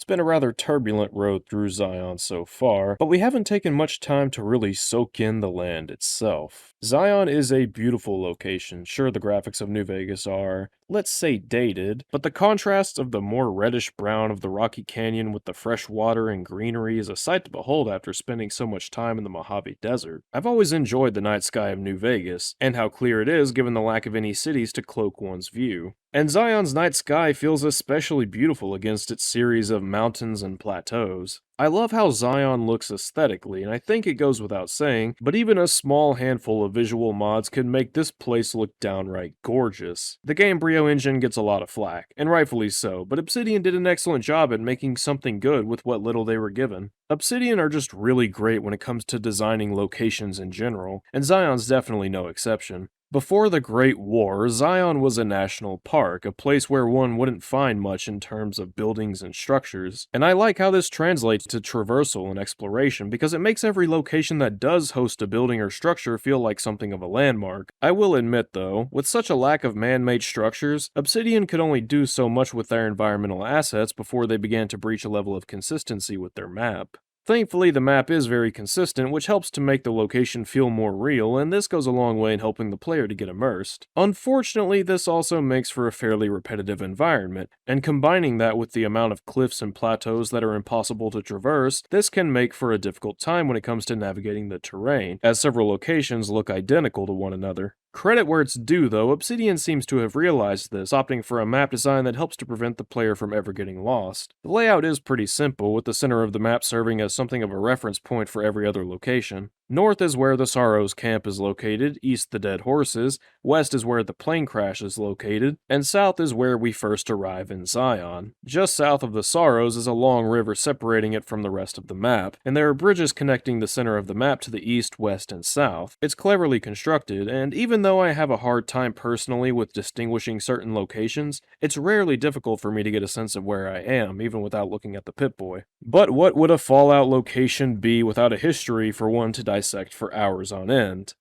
It's been a rather turbulent road through Zion so far, but we haven't taken much time to really soak in the land itself. Zion is a beautiful location. Sure, the graphics of New Vegas are, let's say, dated, but the contrast of the more reddish brown of the Rocky Canyon with the fresh water and greenery is a sight to behold after spending so much time in the Mojave Desert. I've always enjoyed the night sky of New Vegas, and how clear it is given the lack of any cities to cloak one's view. And Zion's night sky feels especially beautiful against its series of mountains and plateaus. I love how Zion looks aesthetically, and I think it goes without saying, but even a small handful of visual mods could make this place look downright gorgeous. The Gamebryo engine gets a lot of flack, and rightfully so, but Obsidian did an excellent job at making something good with what little they were given. Obsidian are just really great when it comes to designing locations in general, and Zion's definitely no exception. Before the Great War, Zion was a national park, a place where one wouldn't find much in terms of buildings and structures, and I like how this translates to traversal and exploration because it makes every location that does host a building or structure feel like something of a landmark. I will admit though, with such a lack of man-made structures, Obsidian could only do so much with their environmental assets before they began to breach a level of consistency with their map. Thankfully, the map is very consistent, which helps to make the location feel more real, and this goes a long way in helping the player to get immersed. Unfortunately, this also makes for a fairly repetitive environment, and combining that with the amount of cliffs and plateaus that are impossible to traverse, this can make for a difficult time when it comes to navigating the terrain, as several locations look identical to one another. Credit where it's due though, Obsidian seems to have realized this, opting for a map design that helps to prevent the player from ever getting lost. The layout is pretty simple, with the center of the map serving as something of a reference point for every other location. North is where the Sorrows camp is located, east the Dead Horses, west is where the plane crash is located, and south is where we first arrive in Zion. Just south of the Sorrows is a long river separating it from the rest of the map, and there are bridges connecting the center of the map to the east, west, and south. It's cleverly constructed, and even though I have a hard time personally with distinguishing certain locations, it's rarely difficult for me to get a sense of where I am, even without looking at the Pip-Boy. But what would a Fallout location be without a history for one to dissect for hours on end?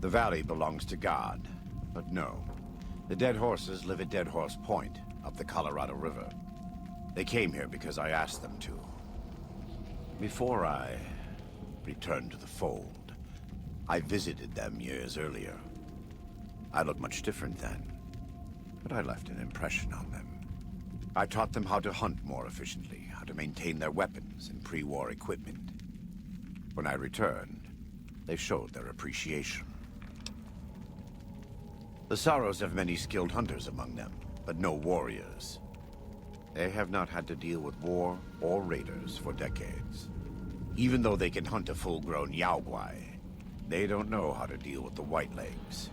The valley belongs to God, but no. The Dead Horses live at Dead Horse Point, up the Colorado River. They came here because I asked them to. Before I returned to the fold, I visited them years earlier. I looked much different then, but I left an impression on them. I taught them how to hunt more efficiently, how to maintain their weapons and pre-war equipment. When I returned, they showed their appreciation. The Sorrows have many skilled hunters among them, but no warriors. They have not had to deal with war or raiders for decades. Even though they can hunt a full-grown Yaoguai, they don't know how to deal with the Whitelegs.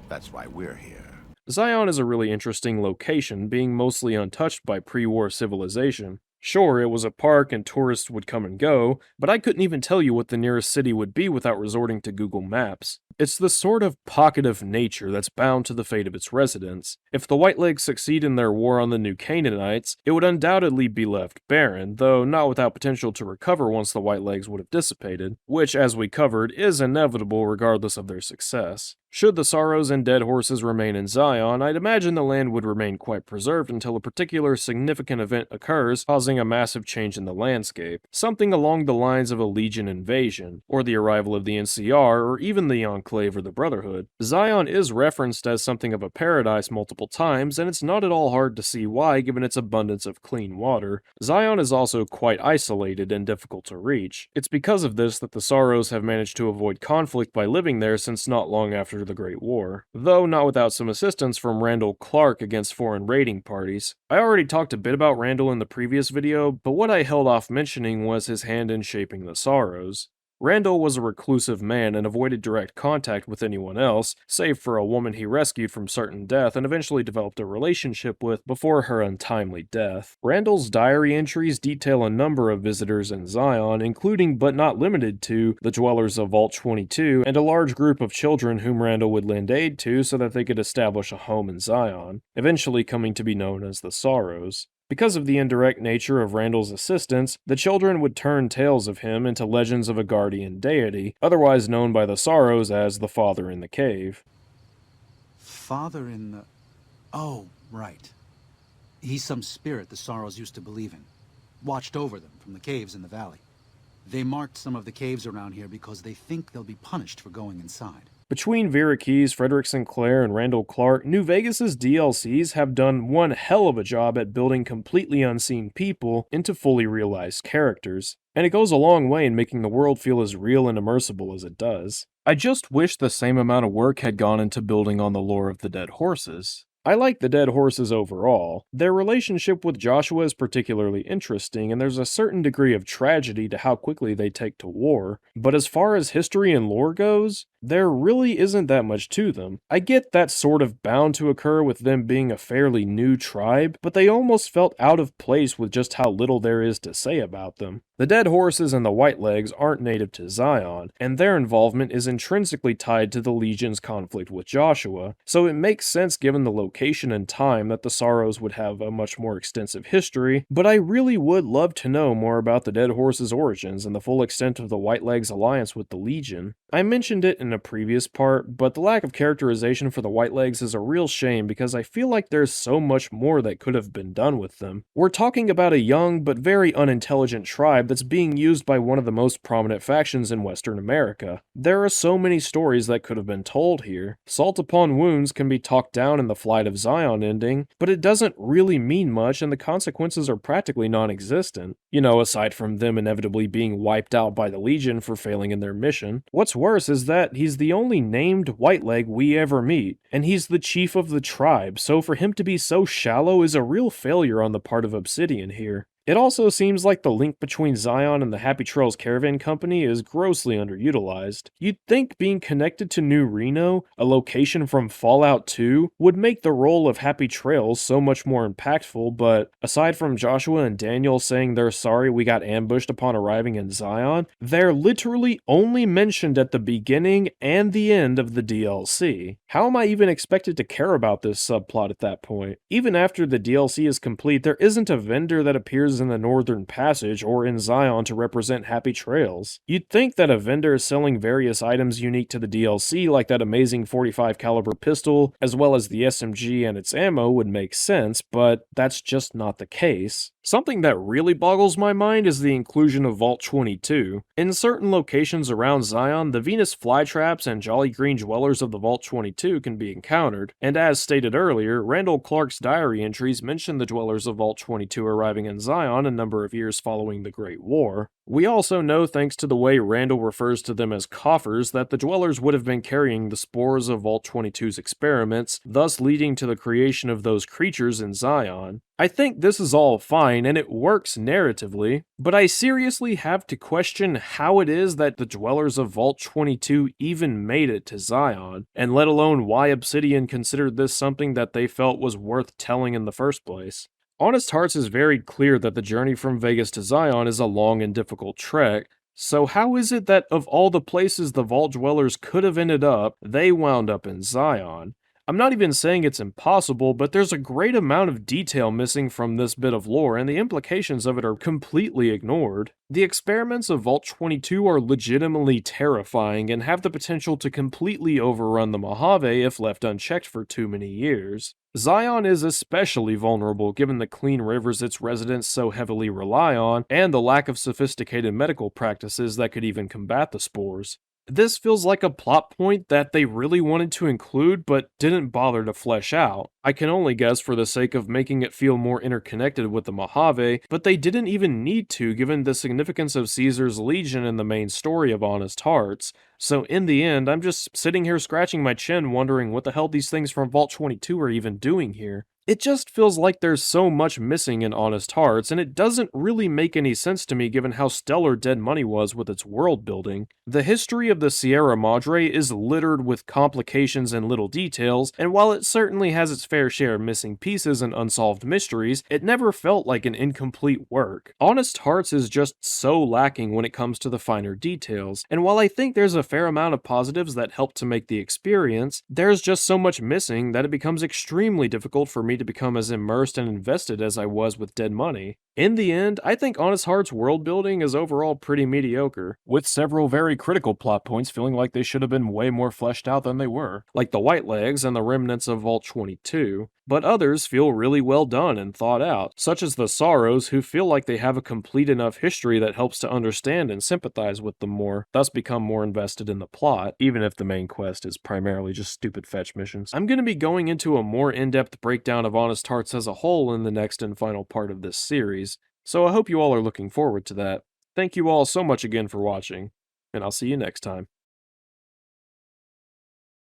That's why we're here. Zion is a really interesting location, being mostly untouched by pre-war civilization. Sure, it was a park and tourists would come and go, but I couldn't even tell you what the nearest city would be without resorting to Google Maps. It's the sort of pocket of nature that's bound to the fate of its residents. If the Whitelegs succeed in their war on the New Canaanites, it would undoubtedly be left barren, though not without potential to recover once the Whitelegs would have dissipated, which, as we covered, is inevitable regardless of their success. Should the Sorrows and Dead Horses remain in Zion, I'd imagine the land would remain quite preserved until a particular significant event occurs, causing a massive change in the landscape. Something along the lines of a Legion invasion, or the arrival of the NCR, or even the Enclave or the Brotherhood. Zion is referenced as something of a paradise multiple times, and it's not at all hard to see why given its abundance of clean water. Zion is also quite isolated and difficult to reach. It's because of this that the Sorrows have managed to avoid conflict by living there since not long after the Great War, though not without some assistance from Randall Clark against foreign raiding parties. I already talked a bit about Randall in the previous video, but what I held off mentioning was his hand in shaping the Sorrows. Randall was a reclusive man and avoided direct contact with anyone else, save for a woman he rescued from certain death and eventually developed a relationship with before her untimely death. Randall's diary entries detail a number of visitors in Zion, including but not limited to the dwellers of Vault 22 and a large group of children whom Randall would lend aid to so that they could establish a home in Zion, eventually coming to be known as the Sorrows. Because of the indirect nature of Randall's assistance, the children would turn tales of him into legends of a guardian deity, otherwise known by the Sorrows as the Father in the Cave. Father in the... Oh, right. He's some spirit the Sorrows used to believe in. Watched over them from the caves in the valley. They marked some of the caves around here because they think they'll be punished for going inside. Between Vera Keyes, Frederick Sinclair, and Randall Clark, New Vegas's DLCs have done one hell of a job at building completely unseen people into fully realized characters, and it goes a long way in making the world feel as real and immersible as it does. I just wish the same amount of work had gone into building on the lore of the dead horses. I like the dead horses overall. Their relationship with Joshua is particularly interesting, and there's a certain degree of tragedy to how quickly they take to war. But as far as history and lore goes, there really isn't that much to them. I get that's sort of bound to occur with them being a fairly new tribe, but they almost felt out of place with just how little there is to say about them. The dead horses and the Whitelegs aren't native to Zion, and their involvement is intrinsically tied to the Legion's conflict with Joshua, so it makes sense given the location and time that the Sorrows would have a much more extensive history, but I really would love to know more about the dead horses' origins and the full extent of the Whitelegs' alliance with the Legion. I mentioned it in a previous part, but the lack of characterization for the Whitelegs is a real shame because I feel like there's so much more that could have been done with them. We're talking about a young but very unintelligent tribe that's being used by one of the most prominent factions in Western America. There are so many stories that could have been told here. Salt Upon Wounds can be talked down in the Flight of Zion ending, but it doesn't really mean much and the consequences are practically non-existent. You know, aside from them inevitably being wiped out by the Legion for failing in their mission. What's worse is that he's the only named Whiteleg we ever meet, and he's the chief of the tribe, so for him to be so shallow is a real failure on the part of Obsidian here. It also seems like the link between Zion and the Happy Trails Caravan Company is grossly underutilized. You'd think being connected to New Reno, a location from Fallout 2, would make the role of Happy Trails so much more impactful, but aside from Joshua and Daniel saying they're sorry we got ambushed upon arriving in Zion, they're literally only mentioned at the beginning and the end of the DLC. How am I even expected to care about this subplot at that point? Even after the DLC is complete, there isn't a vendor that appears in the Northern Passage or in Zion to represent Happy Trails. You'd think that a vendor selling various items unique to the DLC, like that amazing 45 caliber pistol, as well as the SMG and its ammo, would make sense, but that's just not the case. Something that really boggles my mind is the inclusion of Vault 22. In certain locations around Zion, the Venus flytraps and Jolly Green dwellers of the Vault 22 can be encountered, and as stated earlier, Randall Clark's diary entries mention the dwellers of Vault 22 arriving in Zion a number of years following the Great War. We also know, thanks to the way Randall refers to them as coffers, that the dwellers would have been carrying the spores of Vault 22's experiments, thus leading to the creation of those creatures in Zion. I think this is all fine and it works narratively, but I seriously have to question how it is that the dwellers of Vault 22 even made it to Zion, and let alone why Obsidian considered this something that they felt was worth telling in the first place. Honest Hearts is very clear that the journey from Vegas to Zion is a long and difficult trek, so how is it that of all the places the Vault Dwellers could have ended up, they wound up in Zion? I'm not even saying it's impossible, but there's a great amount of detail missing from this bit of lore, and the implications of it are completely ignored. The experiments of Vault 22 are legitimately terrifying and have the potential to completely overrun the Mojave if left unchecked for too many years. Zion is especially vulnerable given the clean rivers its residents so heavily rely on, and the lack of sophisticated medical practices that could even combat the spores. This feels like a plot point that they really wanted to include but didn't bother to flesh out. I can only guess for the sake of making it feel more interconnected with the Mojave, but they didn't even need to given the significance of Caesar's Legion in the main story of Honest Hearts. So in the end, I'm just sitting here scratching my chin wondering what the hell these things from Vault 22 are even doing here. It just feels like there's so much missing in Honest Hearts, and it doesn't really make any sense to me given how stellar Dead Money was with its world building. The history of the Sierra Madre is littered with complications and little details, and while it certainly has its fair share of missing pieces and unsolved mysteries, it never felt like an incomplete work. Honest Hearts is just so lacking when it comes to the finer details, and while I think there's a fair amount of positives that help to make the experience, there's just so much missing that it becomes extremely difficult for me to become as immersed and invested as I was with Dead Money. In the end, I think Honest Heart's world building is overall pretty mediocre, with several very critical plot points feeling like they should have been way more fleshed out than they were, like the Whitelegs and the remnants of Vault 22. but others feel really well done and thought out, such as the Sorrows, who feel like they have a complete enough history that helps to understand and sympathize with them more, thus become more invested in the plot, even if the main quest is primarily just stupid fetch missions. I'm going to be going into a more in-depth breakdown of Honest Hearts as a whole in the next and final part of this series, so I hope you all are looking forward to that. Thank you all so much again for watching, and I'll see you next time.